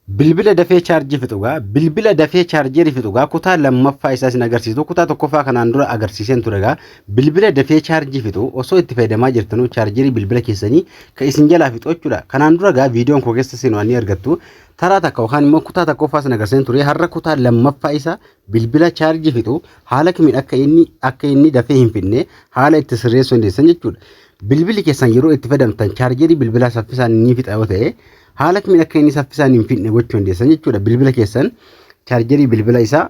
Bilbila dafee chaarjii fixugaa bilbila dafee chaarjerii fixugaa kutaa lammaffaa isaa isin agarsiisu kutaa tokkoffaa kanaan dura agarsiiseen turegaa bilbila dafee chaarjii fixu osoo itti fayyadamaa jirtanuu chaarjerii bilbila keessanii kan isin jalaa fixu jechuudha. Kanaan dura gaa viidiyoon koo keessa isin waan argattu taraa takka yookaan immoo kutaa tokkoffaa isin agarsiiseen ture har'a kutaa lammaffaa isaa bilbila chaarjii fixu haala kamiin akka inni dafee hin fixne haala itti sirreessuu dandeessan jechuudha. Bilbilli keessan yeroo itti fayyadamtan chaarjerii bilbilaa saffisaan ni fixa yoo ta'e haala kamiin akka inni saffisaan hin fixne gochuu dandeessan jechuudha. Bilbila keessan chaarjerii bilbila isaa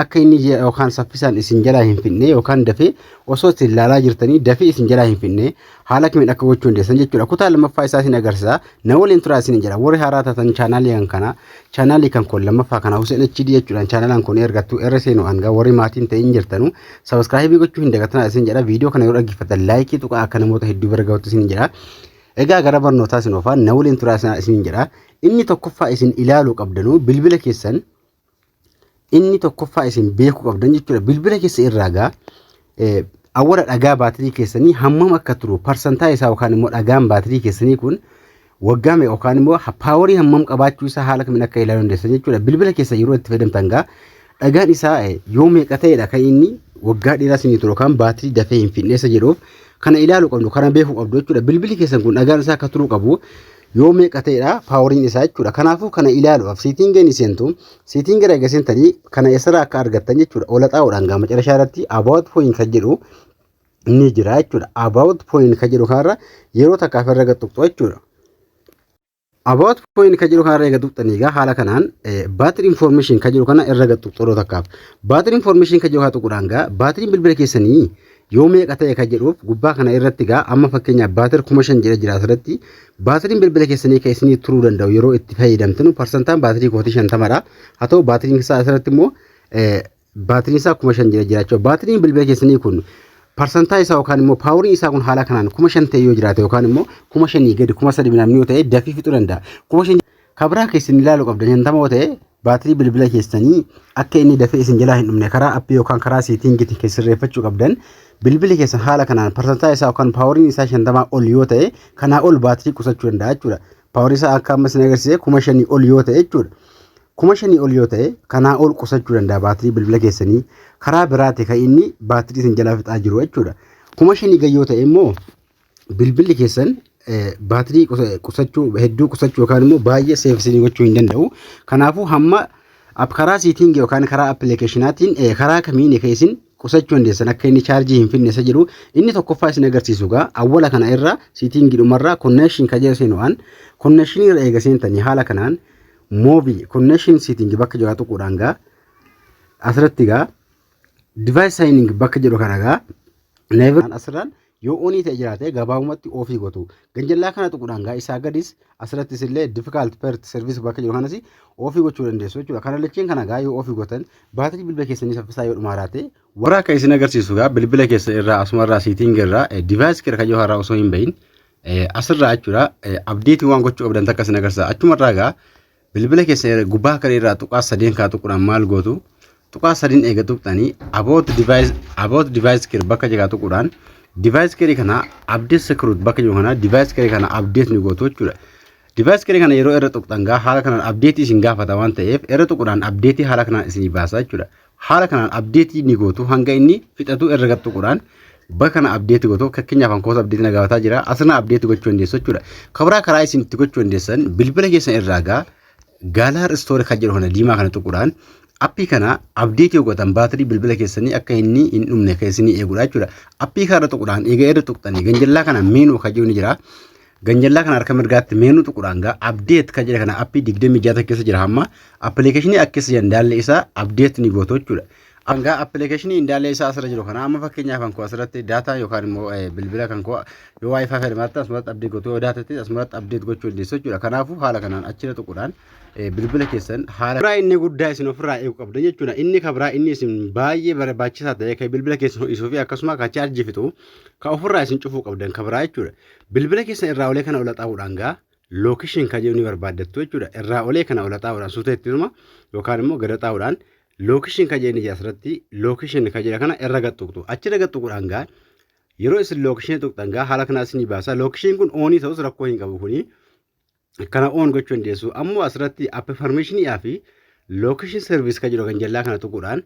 akka inni yookaan saffisaan isin jalaa hin fixne yookaan dafee osoo isin ilaalaa jirtanii dafee isin jalaa hin fixne haala kamiin akka gochuu dandeessan jechuudha. Kutaa lammaffaa isaa isin agarsiisa. Na waliin turaa isin jedha. Warri haaraa taatan chaanaalii kan kun lammaffaa kana Hussein HD jechuudhaan chaanaalaan kun ergattu irra seenuu hanga warri maatiin ta'in jirtanu sabiskiraayibii gochuu hin dagatinaa isin jedha. Viidiyoo kana yoo dhaggeeffatan laayikii tuqaa akka namoota hedduu bira gahuutti isin jedha. Egaa gara barnootaa isin oofaa na waliin turaa isin jedha. Inni tokkoffaa isin ilaaluu qabdanuu bilbila keessan inni tokkoffaa isin beekuu qabdan jechuudha. Bilbila keessa irraagaa awwala dhagaa baatirii keessanii hammam akka turu parsantaa isaa yookaan immoo dhagaan baatirii keessanii kun waggaa meeqa yookaan immoo paaworii hammam qabaachuu isaa haala kamiin akka ilaaluu dandeessan jechuudha. Bilbila keessa yeroo itti fayyadamtan gaa dhagaan isaa yoo meeqa ta'edha kan inni waggaa dheeraa isinii turu yookaan baatirii dafee hin fixneessa jedhuuf kana ilaaluu qabdu kana beekuu qabdu jechuudha. Bilbilli keessan kun dhagaan isaa akka turu qabu yoo meeqa ta'edha paaworiin isaa jechuudha. Kanaafuu kana ilaaluudhaaf siitingeen iseentu siitingera eegasentanii kana eessarraa akka argattan jechuudha. Ola xaa'uudhaan gaa macarashaa irratti about point kan jedhu ni jira jechuudha. About point kan jedhu kanarra yeroo takkaaf irra gatuqxu jechuudha. About point kan jedhu kanarra eega tuqxanii gaa haala kanaan battery information kan jedhu kana irra gatuqxu yeroo takkaaf. Battery information kan jedhu haa tuquudhaan gaa batteriin bilbila keessanii yoo meeqa ta'e kan jedhuuf gubbaa kana irratti gaa amma fakkeenyaaf baatirii 5,000 jira asirratti baatiriin bilbila keessanii kan isinii turuu danda'u yeroo itti fayyadamtanu parsantaan baatirii 50dha. Haa ta'u baatiriin isaa asirratti immoo baatiriin isaa 5,000 jira jechuudha. Baatiriin bilbila keessanii kun parsantaa isaa yookaan immoo paaworiin isaa kun haala kanaan 5,000 ta'e yoo jiraate yookaan immoo 5,000 gadi 3,000 namni yoo ta'e dafii fixuu danda'a. 5,000 kabraa keessan ilaaluu qabdan 50 yoo ta'e baatirii bilbila keessanii akka inni dafee isin jalaa hin dhumne karaa appii yookaan karaa seetingii keessirreeffachuu qabdan. Bilbili keessan haala kanaan parsantaa isaa yookaan paaworiin isaa 50 ol yoo ta'e kanaa ol baatirii qusachuu danda'a jechuudha. Paaworii isaa akka ammas ni agarsiise 5,000 ol yoo ta'e jechuudha. 5,000 ol yoo ta'e kanaa ol qusachuu danda'a baatirii bilbila keessanii karaa biraati kan inni baatirii isin jalaa fixaa jiru jechuudha. 5,000 gad yoo ta'e immoo bilbilli keessan baatirii qusachuu hedduu qusachuu yookaan immoo baay'ee seefisanii gochuu hin danda'u. Kanaafuu hamma karaa siitingii yookaan karaa appilikeeshinaatiin karaa kamiin kan isin qusachuu dandeessan akka inni chaarjii hin fixne isa jedhu inni tokkoffaa isin agarsiisu gaa awwala kana irra siitingii dhumarraa connection kan jedhu seenuudhaan connection irra eega seentanii haala kanaan moobii connection siitingii bakka jiru tuquudhaan gaa asirratti gaa device signing bakka jedhu kana gaa never asirraan yoo onii ta'e jiraate gabaabumatti ofii gotu ganjallaa kana tuquudhaan gaa isaa gadis asirrattis illee difficult pert service bakka jiru kanas ofii gochuu dandeessu jechuudha. Kana lacheen kana gaa yoo ofii gotan baatirii bilbila keessanii saffisaa yoo dhumaaraate warra akka isin agarsiisu gaa bilbila keessa irraa asumarraa siitingii irraa device kira kan yoo harraa osoo hin bahin asirraa jechuudha. Abdeetii waan gochuu qabdan takka isin agarsiisa. Achumarraa gaa bilbila keessa gubbaa kana irraa tuqaa sadeen kaa tuquudhaan maal gootu tuqaa sadeen eega tuqxanii about device kira bakka jigaa tuquudhaan device kiri kana update security bakka jiru kana device kiri kana update ni gootu jechuudha. Device kiri kana yeroo irra tuqxan gaa haala kanaan update isin gaafata waan ta'eef irra tuquudhaan update haala kanaan isin baasa jechuudha. Haala kanaan update ni gootu hanga inni fixatu irra tuquudhaan bakka kana update gootu fakkeenyaaf hankoota update na gaafataa jira asirraa update gochuu dandeessu jechuudha. Kabraa karaa isin itti gochuu dandeessan bilbila keessan irraa gaa gaalaar store kan jedhu kana diimaa kana tuquudhaan appii kana update yoo gootan baatirii bilbila keessanii akka inni hin dhumne kan isinii eegudha jechuudha. Appii kana tuquudhaan eega irra tuqxanii ganjallaa kana meenuu kan jiru ni jira. Ganjallaa kana harka mirgaatti meenuu tuquudhaan gaa update kan jedha kana appii 26 keessa jira hamma appilikeeshinii akkasii jandaalle isaa update ni gootu jechuudha. Anga appilikeeshinii indaalee isaa asirra jiru kana amma fakkeenyaaf kan koo asirratti daataa yookaan immoo bilbila kan koo yoo wifi fayyadamaatti asumatti update gootu yoo daatatti asumatti update gochuu dandeessu jechuudha. Kanaafuu haala kanaan achirra tuquudhaan bilbila keessan haala biraa inni guddaa isin ofirraa eeguu qabdan jechuudha. Inni kabraa inni isin baay'ee barbaachisaa ta'e kan bilbila keessan ho'isuu fi akkasuma kan chaarjii fixu kan ofirraa isin cufuu qabdan kabraa jechuudha. Bilbila keessan irraa olee kana ola xaa'uudhaan gaa lookishin kan jedhu ni barbaaddattu jechuudha. Irraa olee kana ola xaa'uudhaan suuta ittiinuma yookaan immoo gada xaa'uudhaan lookishin kan jedhu asirratti lookishin kan jedha kana irra gattuqtu achirra gattuquudhaan gaa yeroo isin lookishin tuqxan gaa haala kanaa isin baasa. Lookishin kun oonii ta'us rakkoo hin qabu kuni kana on gochuu dandeessu. Ammoo asirratti app information fi location service kan jedhu ganjallaa kana tuquudhaan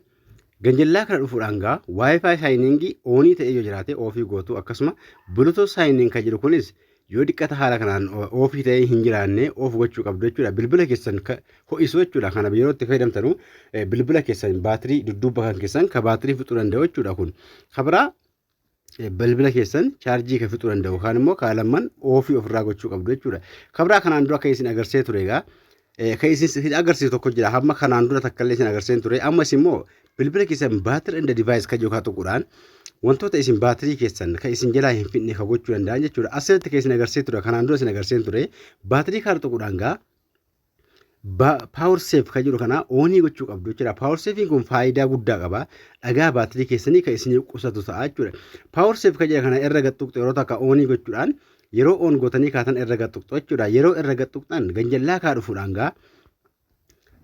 ganjallaa kana dhufuudhaan gaa wifi signing onii ta'ee yoo jiraate ofii gootu akkasuma bluetooth signing kan jedhu kunis yoo diqqata haala kanaan ofii ta'ee hin jiraanne of gochuu qabdu jechuudha. Bilbila keessan ho'isu jechuudha. Kana yeroo itti fayyadamtanu bilbila keessan baatirii dudduuba kan keessan ka baatirii fixuu danda'u jechuudha kun. Kabira bilbila keessan chaarjii kan fixuu danda'u kaan immoo kaalamman ofii ofirraa gochuu qabdu jechuudha. Kabira kanaan dura akka isin agarsiisee ture egaa kan isin agarsiisu tokko jira. Hamma kanaan dura takka illee isin agarsiisee ture. Ammas immoo bilbila keessan baatirii inda device kan yookaan tuquudhaan wantoota isin baatirii keessan kan isin jalaa hin fixne kan gochuu danda'an jechuudha. Asirratti kan isin agarsiisee ture kanaan dura isin agarsiisee ture baatirii kana tuquudhaan gaa power save kan jedhu kana onii gochuu qabdu jechuudha. Power saving kun faayidaa guddaa qaba. Dhagaa baatirii keessanii kan isin qusatu ta'a jechuudha. Power save kan jedhu kana irra gattuqxu yeroo takka onii gochuudhaan yeroo on gootanii kaatan irra gattuqxu jechuudha. Yeroo irra gattuqxan ganjallaa kaa dhufuudhaan gaa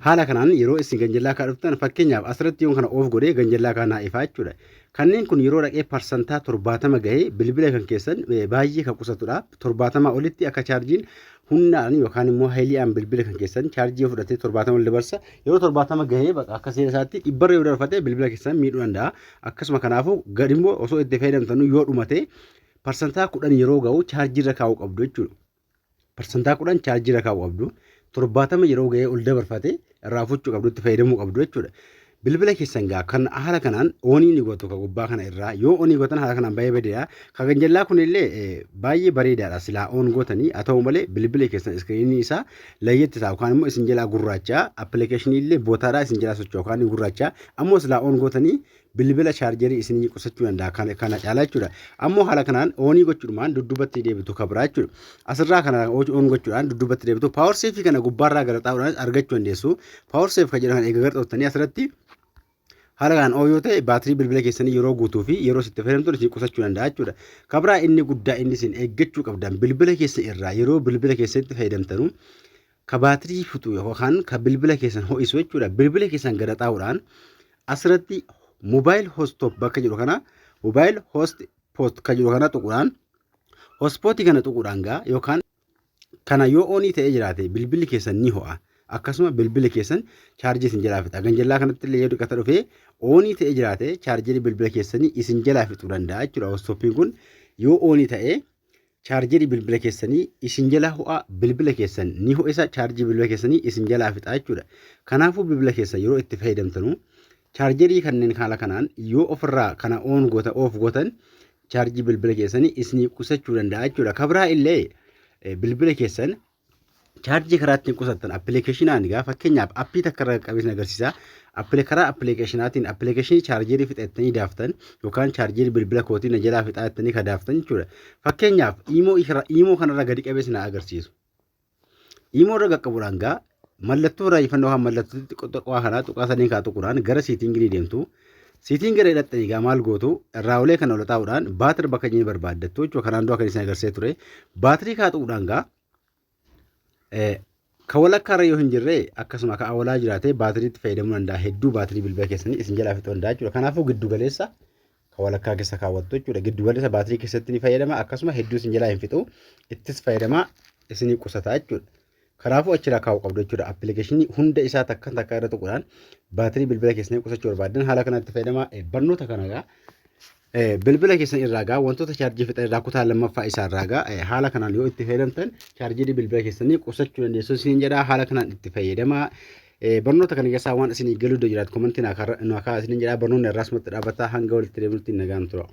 haala kanaan yeroo isin ganjallaa kaa dhuftan fakkeenyaaf asirratti yoon kana of godhee ganjallaa kaa naa ifaa jechuudha. Kanneen kun yeroo dhaqee parsantaa 70 gahee bilbila kan keessan baay'ee kan qusatudha. 70 olitti akka chaarjiin humnaan yookaan immoo haayiliidhaan bilbila kan keessan chaarjii fudhatee 70 ol dabarsa. Yeroo 70 gahee bakka akka seera isaatti dhibbarra yoo darfatee bilbila keessan miidhuu danda'a. Akkasuma kanaafuu gad immoo osoo itti fayyadamtanu yoo dhumate parsantaa 10 yeroo gahu chaarjii irra kaa'uu qabdu jechuudha. Parsantaa 10 chaarjii irra kaa'uu qabdu. 70 yeroo gahee ol dabarfate irraa fuchuu qabdu itti fayyadamuu qabdu jechuudha. Bilbila keessan gaa kan haala kanaan onii ni gootu ka gubbaa kana irraa yoo onii gootan haala kanaan baay'ee bareeda. Ka ganjallaa kun illee baay'ee bareedaadha. Silaa on gootanii haa ta'u malee bilbila keessan iskiriinii isaa layyetti ta'a yookaan immoo isin jalaa gurraacha appilikeeshinii illee bootaadhaa isin jalaa socho'u yookaan gurraacha ammoo silaa on gootanii bilbila chaarjerii isin qusachuu danda'a kana caalaa jechuudha. Ammoo haala kanaan onii gochuudhaan dudduubatti deebitu kabraa jechuudha. Asirraa kana on gochuudhaan dudduubatti deebitu power save kana gubbaarraa gara xaa'uudhaan argachuu dandeessu. Power save kan jedhan eega garxooftanii asirratti haala kanaan yoo ta'e baatirii bilbila keessanii yeroo guutuu fi yeroo itti fayyadamtan isin qusachuu danda'a jechuudha. Kabraa inni guddaa inni isin eeggachuu qabdan bilbila keessan irraa yeroo bilbila keessatti fayyadamtanu ka baatirii fixu yookaan ka bilbila keessan ho'isu jechuudha. Bilbila keessan gara xaa'uudhaan asirratti mobile hotspot bakka jedhu kana mobile hotspot kan jedhu kana tuquudhaan hotspot kana tuquudhaan gaa yookaan kana yoo onii ta'ee jiraate bilbilli keessan ni ho'a. Akkasuma bilbila keessan chaarjii isin jalaa fixa. Ganjallaa kanatti illee yoo dhiqata dhufee onii ta'ee jiraate chaarjerii bilbila keessanii isin jalaa fixuu danda'a jechuudha. Hotspottiin kun yoo onii ta'ee chaarjerii bilbila keessanii isin jalaa ho'a bilbila keessan ni ho'isa chaarjii bilbila keessanii isin jalaa fixa jechuudha. Kanaafuu bilbila keessan yeroo itti fayyadamtanu chaarjerii kanneen haala kanaan yoo ofirraa kana on gootan chaarjii bilbila keessanii isin qusachuu danda'a jechuudha. Kabraa illee bilbila keessan chaarjii karaa ittiin qusattan appilikeeshinaan gaa fakkeenyaaf appii takka irra qabeessin agarsiisa. Karaa appilikeeshinaatiin appilikeeshinii chaarjerii fixattanii daaftan yookaan chaarjerii bilbila kootii na jalaa fixattanii ka daaftan jechuudha. Fakkeenyaaf iimoo kanarra gadi qabeessin agarsiisu. Iimoo irra qaqqabuudhaan gaa mallattoo irraa ifannoo kan mallattoo xiqqoo kanaa tuqaa sadiin kaa tuquudhaan gara siitingii deemtu. Siitiin gara hidhattanii gaa maal gootu irraa kana ol taa'uudhaan baatirii bakka inni barbaaddattu jechuudha. Kanaan dura kan isin agarsiisee ture. Baatirii kaa tuquudhaan gaa ka walakkaarra yoo hin jirre akkasuma ka awwalaa jiraate baatiriitti fayyadamuu danda'a. Hedduu baatirii bilbila keessanii isin jalaa fixuu danda'a jechuudha. Kanaafuu giddu galeessa ka walakkaa keessa kaawwattu jechuudha. Giddu galeessa baatirii keessatti ni fayyadama akkasuma hedduu isin jalaa hin fixu ittis fayyadama isinii qusataa jechuudha. Kanaafuu achirraa kaa'uu qabdu jechuudha. Appilikeeshinii hunda isaa takka irra tuquudhaan baatirii bilbila keessanii qusachuu barbaadan haala kanatti fayyadama. Barnoota kana gaa bilbila keessan irraa gaa wantoota chaarjii fixan irraa kutaa lammaffaa isaa irraa gaa haala kanaan yoo itti fayyadamtan chaarjii bilbila keessanii qusachuu dandeessu isin jedha. Haala kanaan itti fayyadama. Barnoota kana keessaa waan isinii galuu jiraatu komentiin akka isin jedha. Barnoonni irraas matti dhaabbataa hanga walitti deebinutti nagaan tura.